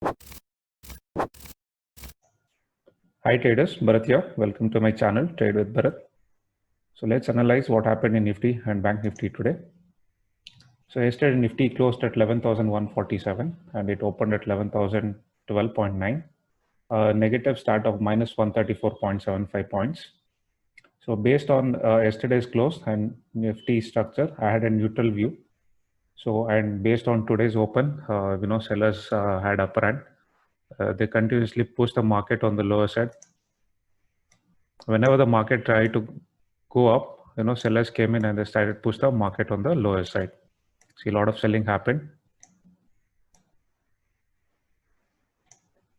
Hi traders, Bharat here. Welcome to my channel, Trade with Bharat. So let's analyze what happened in Nifty and Bank Nifty today. So yesterday Nifty closed at 11,147 and it opened at 11,012.9. Negative start of minus 134.75 points. So based on yesterday's close and Nifty structure, I had a neutral view. So and based on today's open, sellers had upper hand. They continuously pushed the market on the lower side. Whenever the market tried to go up, sellers came in and they started push the market on the lower side. See, a lot of selling happened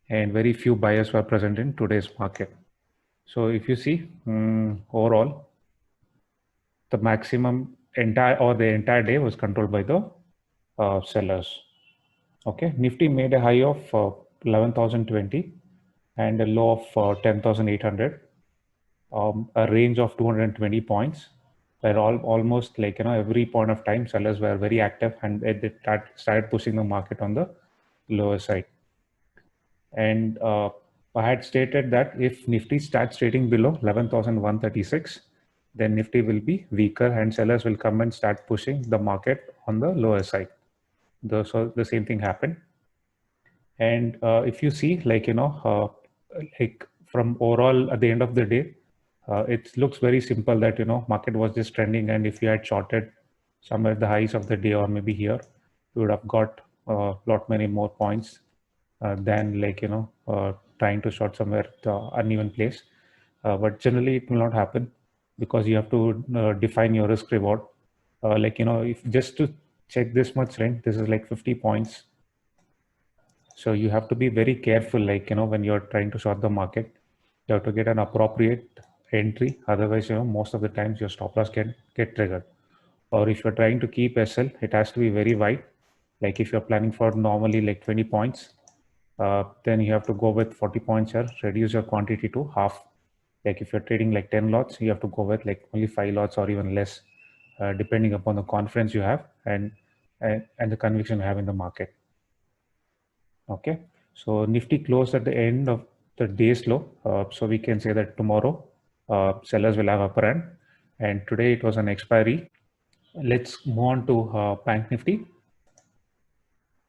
and very few buyers were present in today's market. So if you see overall, the maximum the entire day was controlled by the sellers. Okay, Nifty made a high of 11,020 and a low of 10,800. A range of 220 points, where almost like every point of time sellers were very active and they started pushing the market on the lower side. And I had stated that if Nifty starts trading below 11,136, then Nifty will be weaker and sellers will come and start pushing the market on the lower side. So the same thing happened. And if you see, like from overall at the end of the day, it looks very simple that market was just trending, and if you had shorted somewhere at the highs of the day or maybe here, you would have got a lot many more points than trying to short somewhere at the uneven place. But generally, it will not happen because you have to define your risk reward. If just to check this much range, this is like 50 points. So you have to be very careful, when you're trying to short the market, you have to get an appropriate entry. Otherwise, most of the times your stop loss can get triggered. Or if you're trying to keep SL, it has to be very wide. Like if you're planning for normally like 20 points, then you have to go with 40 points here, reduce your quantity to half. Like if you're trading like 10 lots, you have to go with like only 5 lots or even less, depending upon the confidence you have and the conviction you have in the market. Okay, so Nifty closed at the end of the day's low. So we can say that tomorrow sellers will have upper hand, and today it was an expiry. Let's move on to Bank Nifty.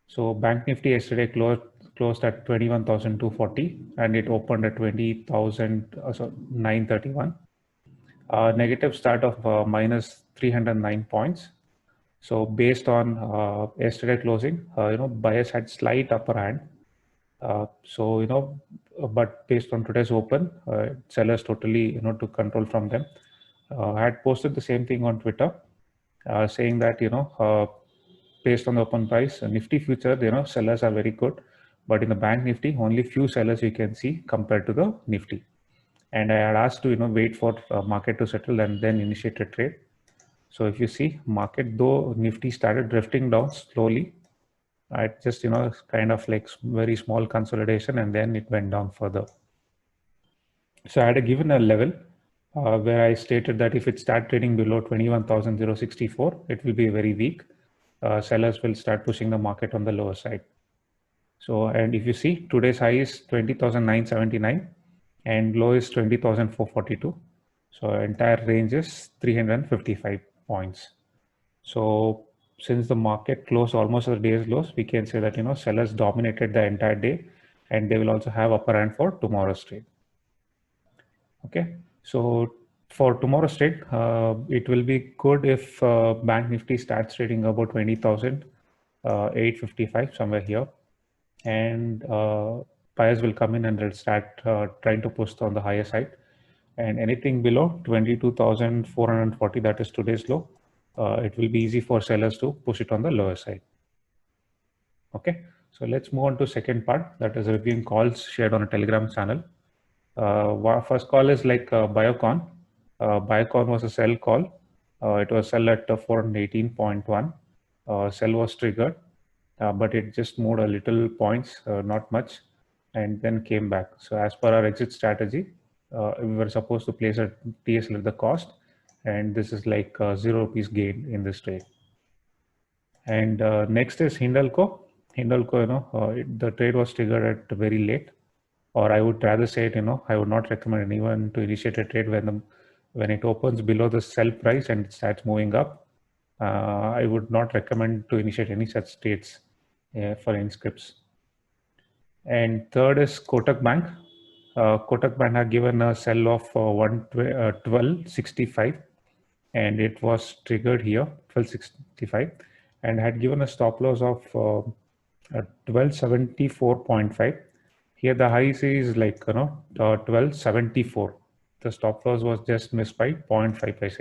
So Bank Nifty yesterday closed at 21,240 and it opened at 20,931. Negative start of minus 309 points. So based on yesterday closing, buyers had slight upper hand. But based on today's open, sellers totally took control from them. I had posted the same thing on Twitter, saying that based on the open price, Nifty future, sellers are very good, but in the Bank Nifty, only few sellers you can see compared to the Nifty. And I had asked to wait for market to settle and then initiate a trade. So if you see market, though Nifty started drifting down slowly, it just kind of like very small consolidation and then it went down further. So I had given a level where I stated that if it start trading below 21,064, it will be very weak. Sellers will start pushing the market on the lower side. So, and if you see today's high is 20,979 and low is 20,442. So entire range is 355 points. So since the market closed almost at the day's lows, we can say that sellers dominated the entire day, and they will also have upper hand for tomorrow's trade. Okay, so for tomorrow's trade, it will be good if Bank Nifty starts trading about 20,855 somewhere here, and buyers will come in and they'll start trying to push on the higher side, and anything below 22,440, that is today's low, it will be easy for sellers to push it on the lower side. Okay, so let's move on to second part, that is reviewing calls shared on a Telegram channel. First call is like Biocon. Biocon was a sell call. It was sell at 418.1. Sell was triggered, but it just moved a little points, not much, and then came back. So as per our exit strategy, we were supposed to place a TSL at the cost, and this is like 0 rupees gain in this trade. And next is Hindalco. Hindalco, the trade was triggered at very late, or I would rather say it, I would not recommend anyone to initiate a trade when it opens below the sell price and it starts moving up. I would not recommend to initiate any such trades for inscripts. And third is Kotak Bank. Kotak Bank had given a sell of 1265, and it was triggered here 1265, and had given a stop loss of 1274.5. Here the high is like 1274. The stop loss was just missed by 0.5 paise.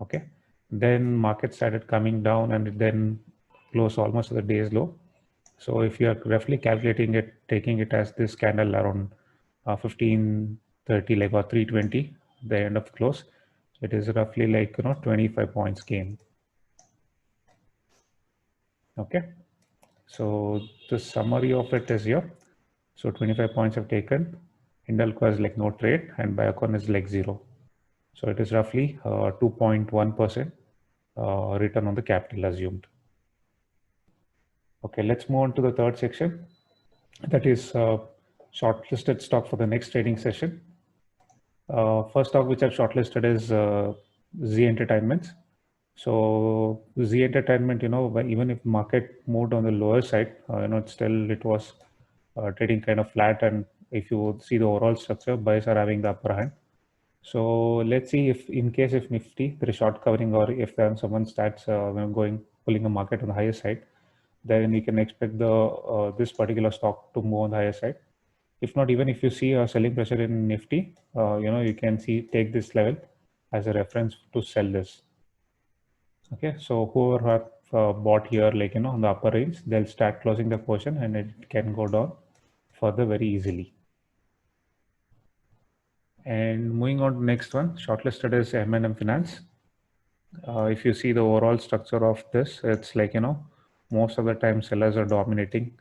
Okay, then market started coming down and then closed almost at the day's low. So if you are roughly calculating it, taking it as this candle around 1530, like, or 320, the end of close, it is roughly like 25 points gain. Okay, so the summary of it is here. So 25 points have taken. Hindalco is like no trade, and Biocon is like 0. So it is roughly 2.1% return on the capital assumed. Okay, let's move on to the third section. That is shortlisted stock for the next trading session. First stock which I've shortlisted is Zee Entertainment. So Zee Entertainment, even if market moved on the lower side, still it was trading kind of flat. And if you see the overall structure, buyers are having the upper hand. So let's see if in case if Nifty, there is short covering, or if someone starts pulling a market on the higher side, then you can expect this particular stock to move on the higher side. If not, even if you see a selling pressure in Nifty, you can take this level as a reference to sell this. Okay, so whoever have bought here, like, on the upper range, they'll start closing the portion and it can go down further very easily. And moving on to next one, shortlisted is M&M Finance. If you see the overall structure of this, it's like, most of the time sellers are dominating,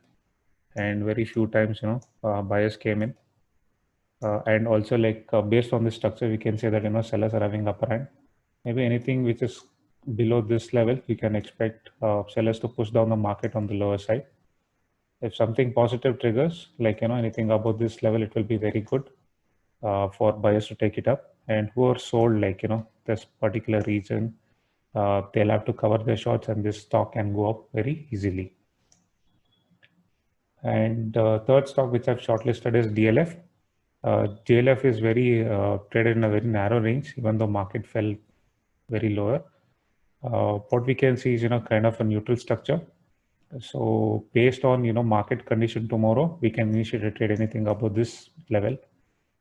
and very few times, buyers came in. And also, like, based on this structure, we can say that, sellers are having upper hand. Maybe anything which is below this level, we can expect sellers to push down the market on the lower side. If something positive triggers, like, anything above this level, it will be very good for buyers to take it up. And who are sold, like, this particular region, they'll have to cover their shorts, and this stock can go up very easily. And third stock which I've shortlisted is DLF. DLF is very traded in a very narrow range, even though market fell very lower. What we can see is, kind of a neutral structure. So based on, market condition tomorrow, we can initiate a trade anything above this level.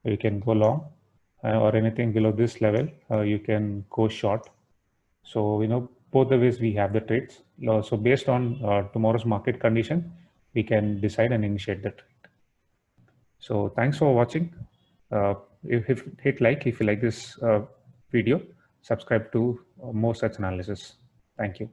You can go long, or anything below this level, you can go short. So, both the ways we have the trades. So based on tomorrow's market condition, we can decide and initiate the trade. So thanks for watching. If hit like if you like this video, subscribe to more such analysis. Thank you.